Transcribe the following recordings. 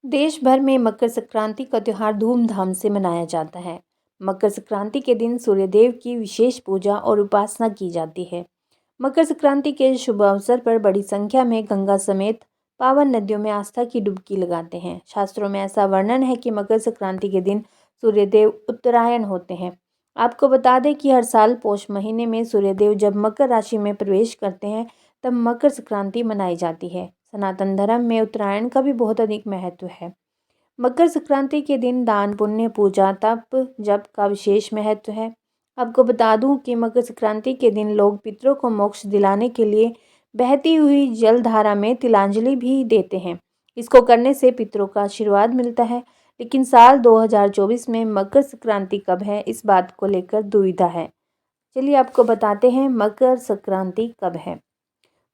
देश भर में मकर संक्रांति का त्यौहार धूमधाम से मनाया जाता है। मकर संक्रांति के दिन सूर्यदेव की विशेष पूजा और उपासना की जाती है। मकर संक्रांति के शुभ अवसर पर बड़ी संख्या में गंगा समेत पावन नदियों में आस्था की डुबकी लगाते हैं। शास्त्रों में ऐसा वर्णन है कि मकर संक्रांति के दिन सूर्यदेव उत्तरायण होते हैं। आपको बता दें कि हर साल पौष महीने में सूर्यदेव जब मकर राशि में प्रवेश करते हैं तब मकर संक्रांति मनाई जाती है। सनातन धर्म में उत्तरायण का भी बहुत अधिक महत्व है। मकर संक्रांति के दिन दान पुण्य पूजा तप जप का विशेष महत्व है। आपको बता दूं कि मकर संक्रांति के दिन लोग पितरों को मोक्ष दिलाने के लिए बहती हुई जलधारा में तिलांजलि भी देते हैं। इसको करने से पितरों का आशीर्वाद मिलता है। लेकिन साल 2024 में मकर संक्रांति कब है, इस बात को लेकर दुविधा है। चलिए आपको बताते हैं मकर संक्रांति कब है।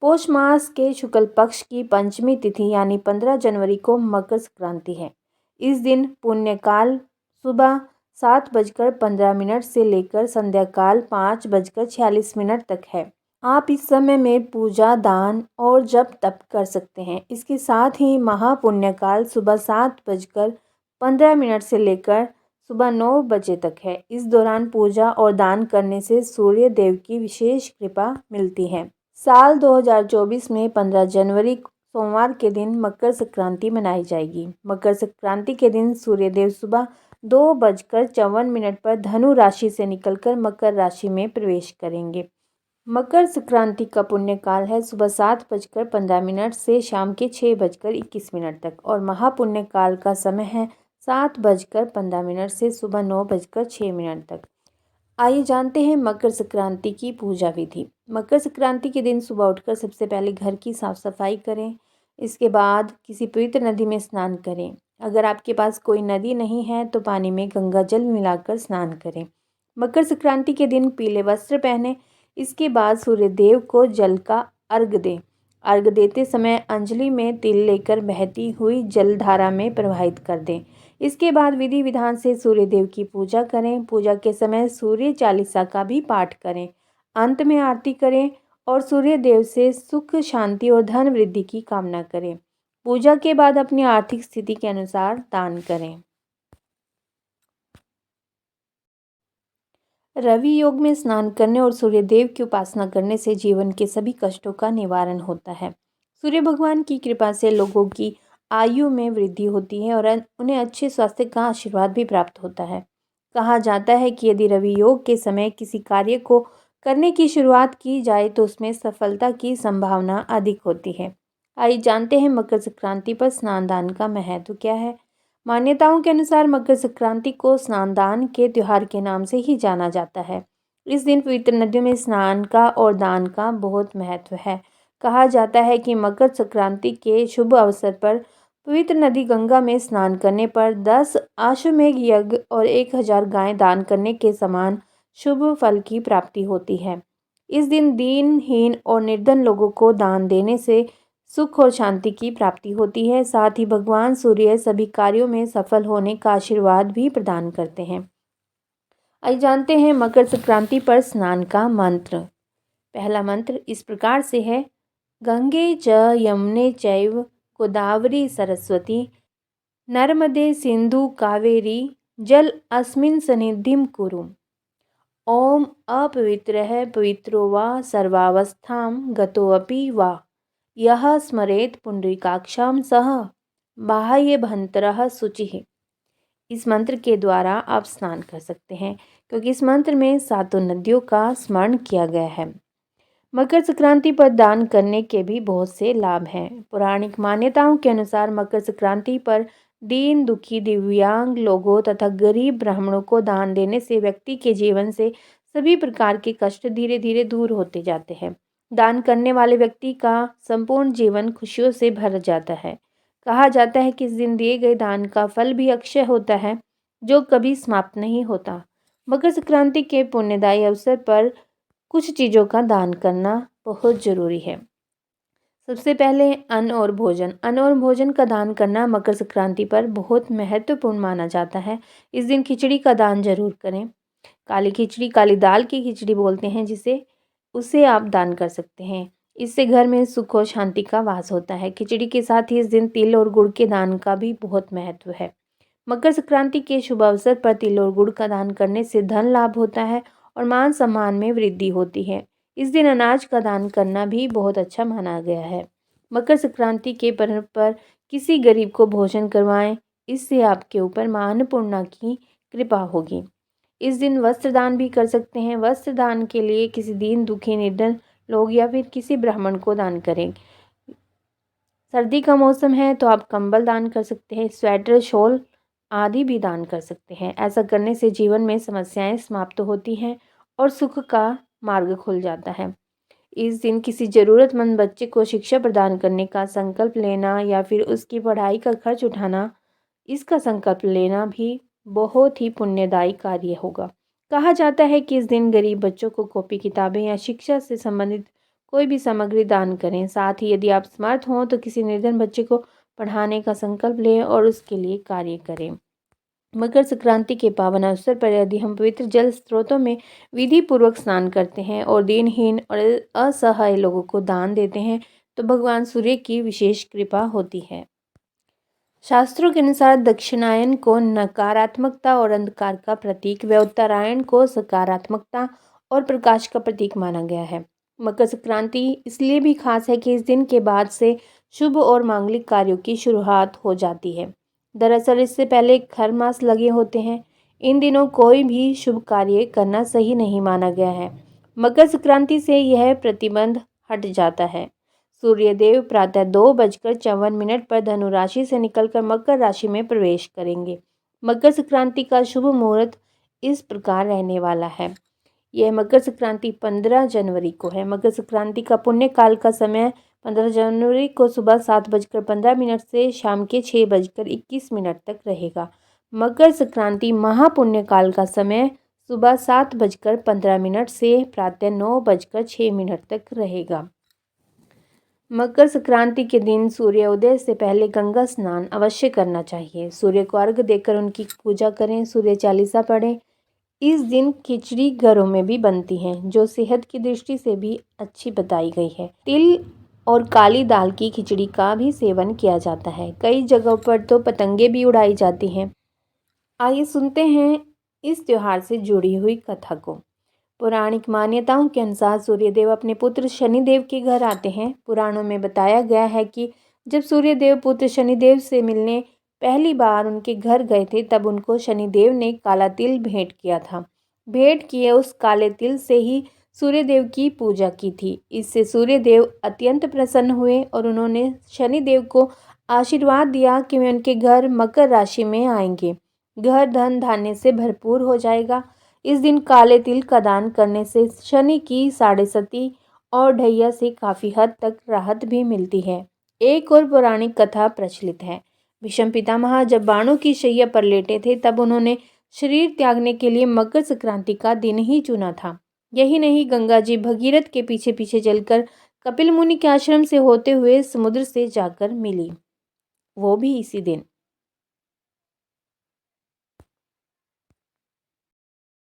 पौष मास के शुक्ल पक्ष की पंचमी तिथि यानी 15 जनवरी को मकर संक्रांति है। इस दिन पुण्यकाल सुबह 7:15 से लेकर संध्याकाल 5:46 तक है। आप इस समय में पूजा दान और जप तप कर सकते हैं। इसके साथ ही महापुण्यकाल सुबह 7:15 से लेकर सुबह 9 बजे तक है। इस दौरान पूजा और दान करने से सूर्य देव की विशेष कृपा मिलती है। साल 2024 में 15 जनवरी सोमवार के दिन मकर संक्रांति मनाई जाएगी। मकर संक्रांति के दिन सूर्यदेव सुबह 2:54 पर धनु राशि से निकलकर मकर राशि में प्रवेश करेंगे। मकर संक्रांति का पुण्यकाल है सुबह 7:15 से शाम के 6:21 तक और महापुण्यकाल का समय है 7:15 से सुबह 9:06 तक। आइए जानते हैं मकर संक्रांति की पूजा विधि। मकर संक्रांति के दिन सुबह उठकर सबसे पहले घर की साफ सफाई करें। इसके बाद किसी पवित्र नदी में स्नान करें। अगर आपके पास कोई नदी नहीं है तो पानी में गंगा जल मिलाकर स्नान करें। मकर संक्रांति के दिन पीले वस्त्र पहने। इसके बाद सूर्यदेव को जल का अर्घ दें। अर्घ देते समय अंजलि में तिल लेकर बहती हुई जलधारा में प्रवाहित कर दें। इसके बाद विधि विधान से सूर्यदेव की पूजा करें। पूजा के समय सूर्य चालीसा का भी पाठ करें। अंत में आरती करें और सूर्य देव से सुख शांति और धन वृद्धि की कामना करें। पूजा के बाद अपनी आर्थिक स्थिति के अनुसार दान करें। रवि योग में स्नान करने और सूर्यदेव की उपासना करने से जीवन के सभी कष्टों का निवारण होता है। सूर्य भगवान की कृपा से लोगों की आयु में वृद्धि होती है और उन्हें अच्छे स्वास्थ्य का आशीर्वाद भी प्राप्त होता है। कहा जाता है कि यदि रवि योग के समय किसी कार्य को करने की शुरुआत की जाए तो उसमें सफलता की संभावना अधिक होती है। आइए जानते हैं मकर संक्रांति पर स्नान दान का महत्व क्या है। मान्यताओं के अनुसार मकर संक्रांति को स्नान दान के त्योहार के नाम से ही जाना जाता है। इस दिन पवित्र नदियों में स्नान का और दान का बहुत महत्व है। कहा जाता है कि मकर संक्रांति के शुभ अवसर पर पवित्र नदी गंगा में स्नान करने पर 10 अश्वमेध यज्ञ और 1000 गायें दान करने के समान शुभ फल की प्राप्ति होती है। इस दिन दीनहीन और निर्धन लोगों को दान देने से सुख और शांति की प्राप्ति होती है। साथ ही भगवान सूर्य सभी कार्यों में सफल होने का आशीर्वाद भी प्रदान करते हैं। आइए जानते हैं मकर संक्रांति पर स्नान का मंत्र। पहला मंत्र इस प्रकार से है, गंगे च यमुने चैव गोदावरी सरस्वती नर्मदे सिंधु कावेरी जल अस्मिन् सन्निधिं कुरु। ओम अपवित्रः पवित्रो वा सर्वावस्थां गतोऽपि वा यह स्मरेत पुंडरीकाक्षं सह बाह्यभ्यंतरः शुचिः। इस मंत्र के द्वारा आप स्नान कर सकते हैं क्योंकि इस मंत्र में 7 नदियों का स्मरण किया गया है। मकर संक्रांति पर दान करने के भी बहुत से लाभ हैं। पौराणिक मान्यताओं के अनुसार मकर संक्रांति पर दीन दुखी दिव्यांग लोगों तथा गरीब ब्राह्मणों को दान देने से व्यक्ति के जीवन से सभी प्रकार के कष्ट धीरे धीरे दूर होते जाते हैं। दान करने वाले व्यक्ति का संपूर्ण जीवन खुशियों से भर जाता है। कहा जाता है कि इस दिन दिए गए दान का फल भी अक्षय होता है जो कभी समाप्त नहीं होता। मकर संक्रांति के पुण्यदायी अवसर पर कुछ चीज़ों का दान करना बहुत ज़रूरी है। सबसे पहले अन्न और भोजन। अन्न और भोजन का दान करना मकर संक्रांति पर बहुत महत्वपूर्ण माना जाता है। इस दिन खिचड़ी का दान जरूर करें। काली खिचड़ी, काली दाल की खिचड़ी बोलते हैं जिसे, उसे आप दान कर सकते हैं। इससे घर में सुख और शांति का वास होता है। खिचड़ी के साथ ही इस दिन तिल और गुड़ के दान का भी बहुत महत्व है। मकर संक्रांति के शुभ अवसर पर तिल और गुड़ का दान करने से धन लाभ होता है और मान सम्मान में वृद्धि होती है। इस दिन अनाज का दान करना भी बहुत अच्छा माना गया है। मकर संक्रांति के पर्व पर किसी गरीब को भोजन करवाएं, इससे आपके ऊपर मां अन्नपूर्णा की कृपा होगी। इस दिन वस्त्र दान भी कर सकते हैं। वस्त्र दान के लिए किसी दीन दुखी निर्धन लोग या फिर किसी ब्राह्मण को दान करें। सर्दी का मौसम है तो आप कंबल दान कर सकते हैं, स्वेटर, शॉल आदि भी दान कर सकते हैं। ऐसा करने से जीवन में समस्याएं समाप्त होती हैं और सुख का मार्ग खुल जाता है। इस दिन किसी ज़रूरतमंद बच्चे को शिक्षा प्रदान करने का संकल्प लेना या फिर उसकी पढ़ाई का खर्च उठाना, इसका संकल्प लेना भी बहुत ही पुण्यदायी कार्य होगा। कहा जाता है कि इस दिन गरीब बच्चों को कॉपी किताबें या शिक्षा से संबंधित कोई भी सामग्री दान करें। साथ ही यदि आप समर्थ हों तो किसी निर्धन बच्चे को पढ़ाने का संकल्प लें और उसके लिए कार्य करें। मकर संक्रांति के पावन अवसर पर यदि हम पवित्र जल स्रोतों में विधि पूर्वक स्नान करते हैं और दीनहीन और असहाय लोगों को दान देते हैं तो भगवान सूर्य की विशेष कृपा होती है। शास्त्रों के अनुसार दक्षिणायन को नकारात्मकता और अंधकार का प्रतीक व उत्तरायण को सकारात्मकता और प्रकाश का प्रतीक माना गया है। मकर संक्रांति इसलिए भी खास है कि इस दिन के बाद से शुभ और मांगलिक कार्यों की शुरुआत हो जाती है। दरअसल इससे पहले खर मास लगे होते हैं। इन दिनों कोई भी शुभ कार्य करना सही नहीं माना गया है। मकर संक्रांति से यह प्रतिबंध हट जाता है। सूर्यदेव प्रातः 2:54 पर धनु राशि से निकलकर मकर राशि में प्रवेश करेंगे। मकर संक्रांति का शुभ मुहूर्त इस प्रकार रहने वाला है। यह मकर संक्रांति 15 जनवरी को है। मकर संक्रांति का पुण्य काल का समय 15 जनवरी को सुबह 7:15 से शाम के 6:21 तक रहेगा। मकर संक्रांति महापुण्य काल का समय सुबह 7:15 से प्रातः 9:06 तक रहेगा। मकर संक्रांति के दिन सूर्योदय से पहले गंगा स्नान अवश्य करना चाहिए। सूर्य को अर्घ्य देकर उनकी पूजा करें, सूर्य चालीसा पढ़ें। इस दिन खिचड़ी घरों में भी बनती है जो सेहत की दृष्टि से भी अच्छी बताई गई है। तिल और काली दाल की खिचड़ी का भी सेवन किया जाता है। कई जगहों पर तो पतंगे भी उड़ाई जाती हैं। आइए सुनते हैं इस त्योहार से जुड़ी हुई कथा को। पौराणिक मान्यताओं के अनुसार सूर्यदेव अपने पुत्र शनिदेव के घर आते हैं। पुराणों में बताया गया है कि जब सूर्यदेव पुत्र शनिदेव से मिलने पहली बार उनके घर गए थे तब उनको शनिदेव ने काला तिल भेंट किया था। भेंट किए उस काले तिल से ही सूर्यदेव की पूजा की थी। इससे सूर्यदेव अत्यंत प्रसन्न हुए और उन्होंने शनिदेव को आशीर्वाद दिया कि वे उनके घर मकर राशि में आएंगे। घर धन धान्य से भरपूर हो जाएगा। इस दिन काले तिल का दान करने से शनि की साढ़ेसती और ढैया से काफ़ी हद तक राहत भी मिलती है। एक और पौराणिक कथा प्रचलित है। भीष्म पितामह जब बाणों की शैया पर लेटे थे तब उन्होंने शरीर त्यागने के लिए मकर संक्रांति का दिन ही चुना था। यही नहीं, गंगा जी भगीरथ के पीछे पीछे चलकर कपिल मुनि के आश्रम से होते हुए समुद्र से जाकर मिली, वो भी इसी दिन।